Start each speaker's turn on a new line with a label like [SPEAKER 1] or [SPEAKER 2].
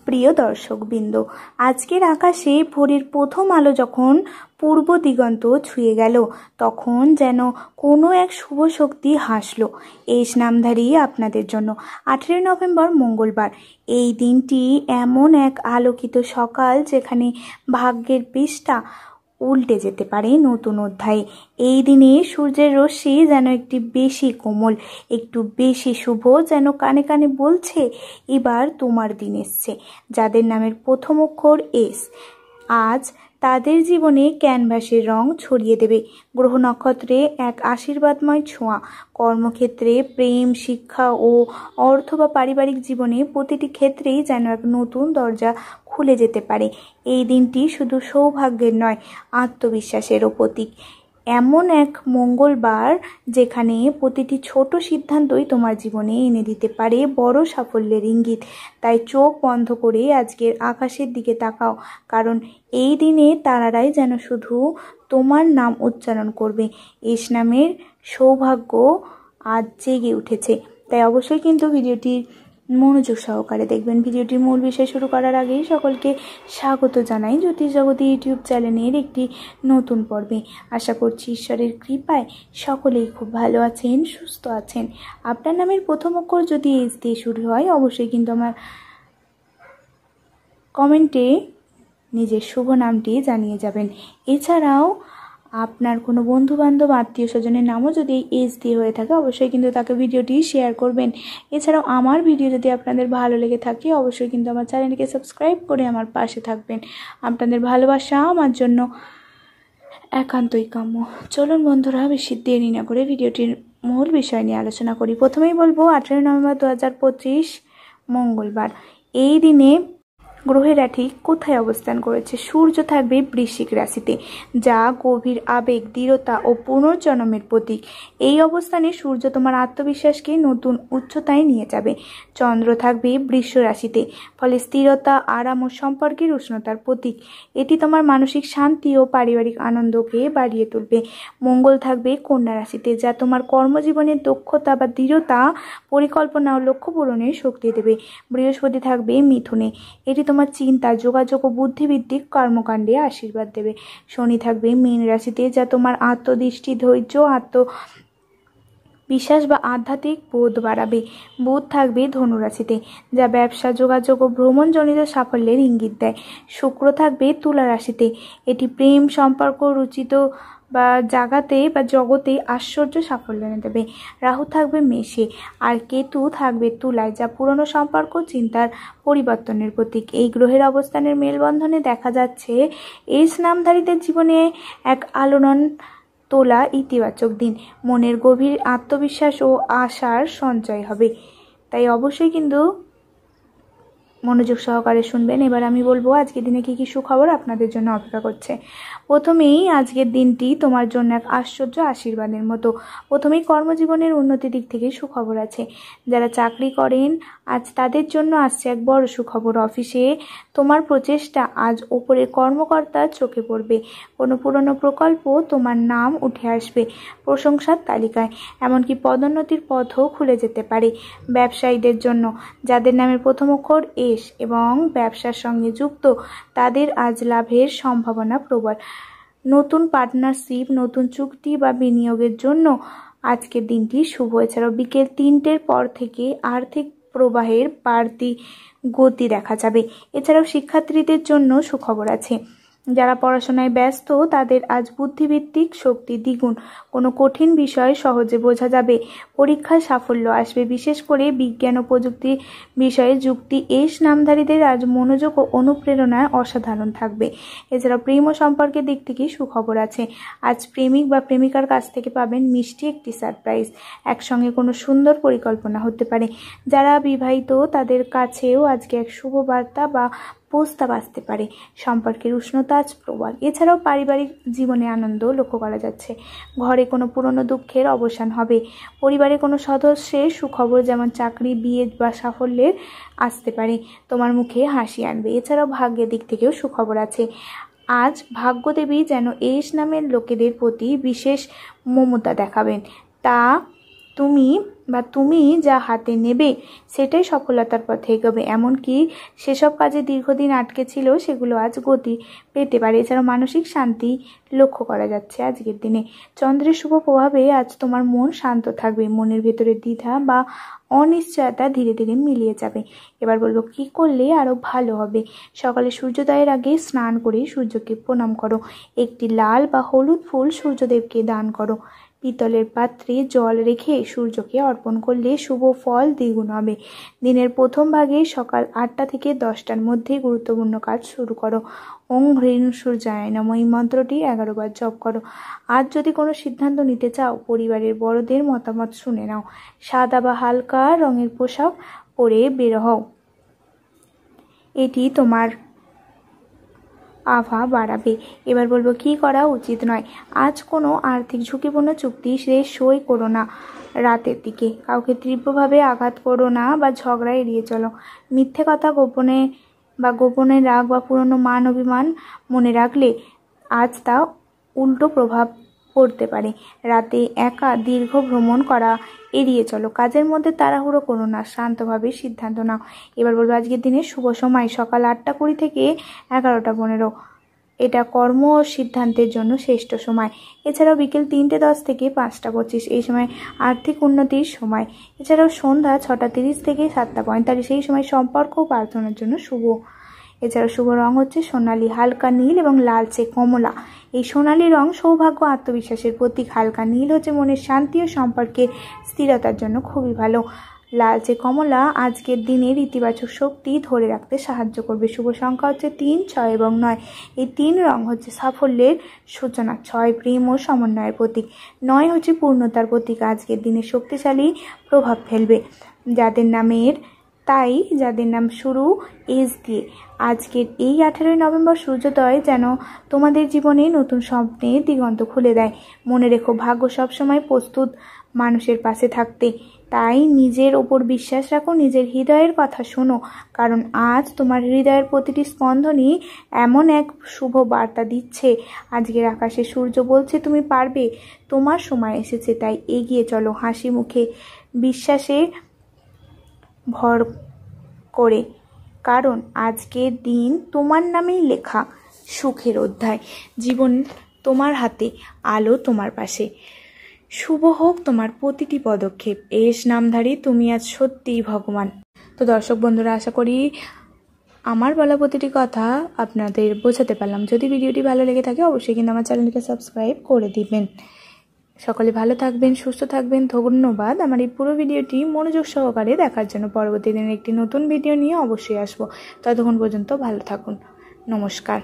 [SPEAKER 1] প্রিয় দর্শকবৃন্দ, আজকের আকাশে ভোরের প্রথম আলো যখন পূর্ব দিগন্ত ছুঁয়ে গেল, তখন যেন কোনো এক শুভ শক্তি হাসলো। এই নামধারী আপনাদের জন্য 18 নভেম্বর মঙ্গলবার এই দিনটি এমন এক আলোকিত সকাল যেখানে ভাগ্যের পৃষ্ঠা উল্টে যেতে পারে নতুন অধ্যায়ে। এই দিনে সূর্যের রশ্মি যেন একটু বেশি কোমল, একটু বেশি শুভ, যেন কানে কানে বলছে এবার তোমার দিন এসছে। যাদের নামের প্রথম অক্ষর এস, আজ তাদের জীবনে ক্যানভাসের রং ছড়িয়ে দেবে গ্রহ নক্ষত্রে এক আশীর্বাদময় ছোঁয়া। কর্মক্ষেত্রে, প্রেম, শিক্ষা ও অর্থ বা পারিবারিক জীবনে প্রতিটি ক্ষেত্রেই যেন এক নতুন দরজা খুলে যেতে পারে। এই দিনটি শুধু সৌভাগ্যের নয়, আত্মবিশ্বাসেরও প্রতীক। এমন এক মঙ্গলবার যেখানে প্রতিটি ছোট সিদ্ধান্তই তোমার জীবনে এনে দিতে পারে বড় সাফল্যের ইঙ্গিত। তাই চোখ বন্ধ করে আজকের আকাশের দিকে তাকাও, কারণ এই দিনে তারারাই যেন শুধু তোমার নাম উচ্চারণ করবে। এস নামের সৌভাগ্য আজ জেগে উঠেছে। তাই অবশ্যই কিন্তু ভিডিওটি মনোযোগ সহকারে দেখবেন। ভিডিওটির মূল বিষয় শুরু করার আগেই সকলকে স্বাগত জানাই জ্যোতিষ জগতী ইউটিউব চ্যানেলের একটি নতুন পর্বে। আশা করছি ঈশ্বরের কৃপায় সকলেই খুব ভালো আছেন, সুস্থ আছেন। আপনার নামের প্রথম অক্ষর যদি এস দিয়ে শুরু হয়, অবশ্যই কিন্তু আমার কমেন্টে নিজের শুভ নামটি জানিয়ে যাবেন। এছাড়াও আপনার কোনো বন্ধুবান্ধব, আত্মীয় স্বজনের নামও যদি এস দিয়ে হয়ে থাকে, অবশ্যই কিন্তু তাকে ভিডিওটি শেয়ার করবেন। এছাড়াও আমার ভিডিও যদি আপনাদের ভালো লেগে থাকে, অবশ্যই কিন্তু আমার চ্যানেলকে সাবস্ক্রাইব করে আমার পাশে থাকবেন। আপনাদের ভালোবাসা আমার জন্য একান্তই কাম্য। চলুন বন্ধুরা, বেশি দেরি না করে ভিডিওটির মূল বিষয় নিয়ে আলোচনা করি। প্রথমেই বলবো 18 নভেম্বর 2025 মঙ্গলবার এই দিনে গ্রহেরা ঠিক কোথায় অবস্থান করেছে। সূর্য থাকবে বৃশ্চিক রাশিতে, যা গভীর আবেগ, দৃঢ়তা ও পুনর্জন্মের প্রতীক। এই অবস্থানে সূর্য তোমার আত্মবিশ্বাসকে নতুন উচ্চতায় নিয়ে যাবে। চন্দ্র থাকবে বৃষ রাশিতে, ফলে স্থিরতা, আরাম ও সম্পর্কের উষ্ণতার প্রতীক। এটি তোমার মানসিক শান্তি ও পারিবারিক আনন্দকে বাড়িয়ে তুলবে। মঙ্গল থাকবে কন্যা রাশিতে, যা তোমার কর্মজীবনের দক্ষতা বা দৃঢ়তা, পরিকল্পনা ও লক্ষ্য পূরণের শক্তি দেবে। বৃহস্পতি থাকবে মিথুনে, এটি তোমার চিন্তা, যোগাযোগ ও বুদ্ধিভিত্তিক কর্মকাণ্ডে আশীর্বাদ দেবে। শনি থাকবে মীন রাশিতে, যা তোমার আত্মদৃষ্টি, ধৈর্য, বিশ্বাস বা আধ্যাত্মিক বোধ বাড়াবে। বুধ থাকবে ধনু রাশিতে, যা ব্যবসা, যোগাযোগ ও ভ্রমণজনিত সাফল্যের ইঙ্গিত দেয়। শুক্র থাকবে তুলা রাশিতে, এটি প্রেম, সম্পর্ক, রুচিত বা জগতে আশ্চর্য সাফল্য এনে দেবে। রাহু থাকবে মেষে, আর কেতু থাকবে তুলায়, যা পুরনো সম্পর্ক, চিন্তার পরিবর্তনের প্রতীক। এই গ্রহের অবস্থানের মেলবন্ধনে দেখা যাচ্ছে এস নামধারীদের জীবনে এক আলোড়ন তোলা ইতিবাচক দিন। মনের গভীর আত্মবিশ্বাস ও আশার সঞ্চয় হবে। তাই অবশ্যই কিন্তু মনোযোগ সহকারে শুনবেন। এবার আমি বলবো আজকের দিনে কি কি সুখবর আপনাদের জন্য অপেক্ষা করছে। প্রথমেই আজকের দিনটি তোমার জন্য এক আশ্চর্য আশীর্বাদের মতো। প্রথমেই কর্মজীবনের উন্নতির দিক থেকে সুখবর আছে। যারা চাকরি করেন, আজ তাদের জন্য আসছে এক বড় সুখবর। অফিসে তোমার প্রচেষ্টা আজ ওপরের কর্মকর্তার চোখে পড়বে। কোনো পুরনো প্রকল্প তোমার নাম উঠে আসবে প্রশংসার তালিকায়, এমনকি পদোন্নতির পথও খুলে যেতে পারে। ব্যবসায়ীদের জন্য, যাদের নামের প্রথম অক্ষর এস এবং ব্যবসার সঙ্গে যুক্ত, তাদের আজ লাভের সম্ভাবনা প্রবল। নতুন পার্টনারশিপ, নতুন চুক্তি বা বিনিয়োগের জন্য আজকের দিনটি শুভ। এছাড়াও বিকেল 3টের পর থেকে আর্থিক প্রবাহের বাড়তি গতি দেখা যাবে। এছাড়াও শিক্ষার্থীদের জন্য সুখবর আছে। যারা পড়াশোনায় ব্যস্ত, তাদের আজ বুদ্ধিভিত্তিক শক্তি দ্বিগুণ। কোনো কঠিন বিষয় সহজে বোঝা যাবে। পরীক্ষায় সাফল্য আসবে, বিশেষ করে বিজ্ঞান ও প্রযুক্তি বিষয়ে যুক্তি এস নামধারীদের আজ মনোযোগ ও অনুপ্রেরণায় অসাধারণ থাকবে। এছাড়াও প্রেম ও সম্পর্কের দিক থেকে সুখবর আছে। আজ প্রেমিক বা প্রেমিকার কাছ থেকে পাবেন মিষ্টি একটি সারপ্রাইজ। একসঙ্গে কোনো সুন্দর পরিকল্পনা হতে পারে। যারা বিবাহিত, তাদের কাছেও আজকে এক শুভ বার্তা বা প্রস্তাব আসতে পারে। সম্পর্কের উষ্ণতা আজ প্রবল। এছাড়াও পারিবারিক জীবনে আনন্দ লক্ষ্য করা যাচ্ছে। ঘরে কোনো পুরনো দুঃখের অবসান হবে। পরিবারে কোনো সদস্যের সুখবর, যেমন চাকরি, বিয়ে বা সাফল্যের আসতে পারে, তোমার মুখে হাসি আনবে। এছাড়াও ভাগ্যের দিক থেকেও সুখবর আছে। আজ ভাগ্যদেবী যেন এস নামের লোকেদের প্রতি বিশেষ মমতা দেখাবেন। তা তুমি বা তুমি যা হাতে নেবে সেটাই সফলতার পথে এগোবে। এমনকি সেসব কাজে দীর্ঘদিন আটকে ছিল সেগুলো আজ গতি পেতে পারে। এছাড়াও মানসিক শান্তি লক্ষ্য করা যাচ্ছে আজকের দিনে। চন্দ্রের শুভ প্রভাবে আজ তোমার মন শান্ত থাকবে, মনের ভেতরে দ্বিধা বা অনিশ্চয়তা ধীরে ধীরে মিলিয়ে যাবে। এবার বলবো কি করলে আরো ভালো হবে। সকালে সূর্যোদয়ের আগে স্নান করে সূর্যকে প্রণাম করো। একটি লাল বা হলুদ ফুল সূর্যদেবকে দান করো। পিতলের পাত্রে জল রেখে সূর্যকে অর্পণ করলে শুভ ফল দ্বিগুণ হবে। দিনের প্রথম ভাগে সকাল 8টা থেকে 10টার মধ্যে গুরুত্বপূর্ণ কাজ শুরু করো। ওং হ্রিং সূর্যায় নমঃ এই মন্ত্রটি 11 বার জপ করো। আজ যদি কোনো সিদ্ধান্ত নিতে চাও, পরিবারের বড়দের মতামত শুনে নাও। সাদা বা হালকা রঙের পোশাক পরে বের হও, এটি তোমার আভা বাড়াবে। এবার বলবো কি করা উচিত নয়। আজ কোনো আর্থিক ঝুঁকিপূর্ণ চুক্তি সই করো না। রাতের দিকে কাউকে তীব্রভাবে আঘাত করো না বা ঝগড়া এড়িয়ে চলো। মিথ্যে কথা গোপনে রাগ বা পুরনো মান অভিমান মনে রাখলে আজ তা উল্টো প্রভাব পড়তে পারে। রাতে একা দীর্ঘ ভ্রমণ করা এড়িয়ে চলো। কাজের মধ্যে তাড়াহুড়ো করো না, শান্তভাবে সিদ্ধান্ত নাও। এবার বলবো আজকের দিনে শুভ সময় সকাল 8টা 20 থেকে 11টা 15। এটা কর্ম ও সিদ্ধান্তের জন্য শ্রেষ্ঠ সময়। এছাড়াও বিকেল 3টে 10 থেকে 5টা 25 এই সময় আর্থিক উন্নতির সময়। এছাড়াও সন্ধ্যা 6টা 30 থেকে 7টা 45 এই সময় সম্পর্ক ও প্রার্থনার জন্য শুভ। এছাড়াও শুভ রং হচ্ছে সোনালী, হালকা নীল এবং লালচে কমলা। এই সোনালী রং সৌভাগ্য আত্মবিশ্বাসের প্রতীক। হালকা নীল হচ্ছে মনের শান্তি ও সম্পর্কের স্থিরতার জন্য খুবই ভালো। লালচে কমলা আজকের দিনের ইতিবাচক শক্তি ধরে রাখতে সাহায্য করবে। শুভ সংখ্যা হচ্ছে 3, 6 এবং 9। এই 3 রং হচ্ছে সাফল্যের সূচনা। 6 প্রেম ও সমন্বয়ের প্রতীক। 9 হচ্ছে পূর্ণতার প্রতীক। আজকের দিনে শক্তিশালী প্রভাব ফেলবে যাদের নাম শুরু এস দিয়ে। আজকের এই 18 নভেম্বর সূর্যোদয় যেন তোমাদের জীবনে নতুন স্বপ্নের দিগন্ত খুলে দেয়। মনে রেখো, ভাগ্য সবসময় প্রস্তুত মানুষের পাশে থাকতে। তাই নিজের ওপর বিশ্বাস রাখো, নিজের হৃদয়ের কথা শোনো, কারণ আজ তোমার হৃদয়ের প্রতিটি স্পন্দনই এমন এক শুভ বার্তা দিচ্ছে। আজকের আকাশে সূর্য বলছে তুমি পারবে, তোমার সময় এসেছে, তাই এগিয়ে চলো হাসি মুখে, বিশ্বাসে ভর করে, কারণ আজকের দিন তোমার নামেই লেখা সুখের অধ্যায়। জীবন তোমার হাতে, আলো তোমার পাশে। শুভ হোক তোমার প্রতিটি পদক্ষেপ। এস নামধারী তুমি আজ সত্যিই ভগবান। তো দর্শক বন্ধুরা, আশা করি আমার বলা প্রতিটি কথা আপনাদের বোঝাতে পারলাম। যদি ভিডিওটি ভালো লেগে থাকে অবশ্যই কিন্তু আমার চ্যানেলকে সাবস্ক্রাইব করে দিবেন। সকলে ভালো থাকবেন, সুস্থ থাকবেন। ধন্যবাদ আমার এই পুরো ভিডিওটি মনোযোগ সহকারে দেখার জন্য। পরবর্তী দিনের একটি নতুন ভিডিও নিয়ে অবশ্যই আসবো। ততক্ষণ পর্যন্ত ভালো থাকুন। নমস্কার।